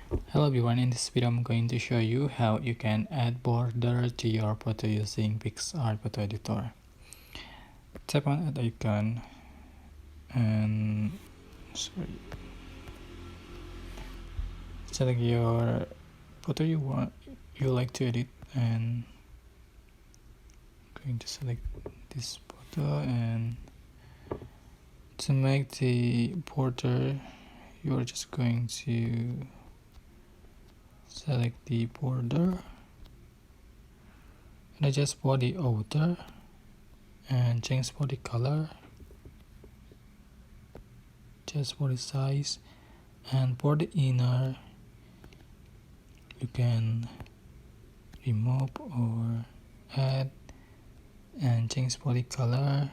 Hello everyone, in this video I'm going to show you how you can add border to your photo using Picsart Photo Editor. Tap on add icon and select your photo you like to edit, and going to select this photo, and to make the border you're just going to select the border and adjust body outer and change body color, adjust body size, and for the inner you can remove or add and change body color,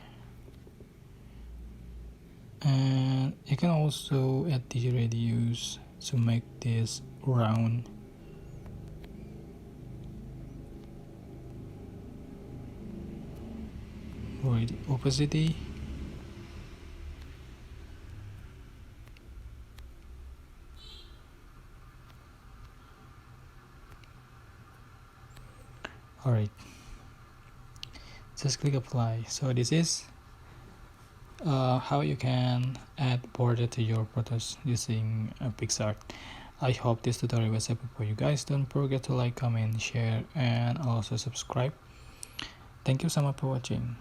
and you can also add the radius to make this round. For the opacity, alright, just click apply. So this is how you can add border to your photos using Picsart. I hope this tutorial was helpful for you guys. Don't forget to like, comment, share, and also subscribe. Thank you so much for watching.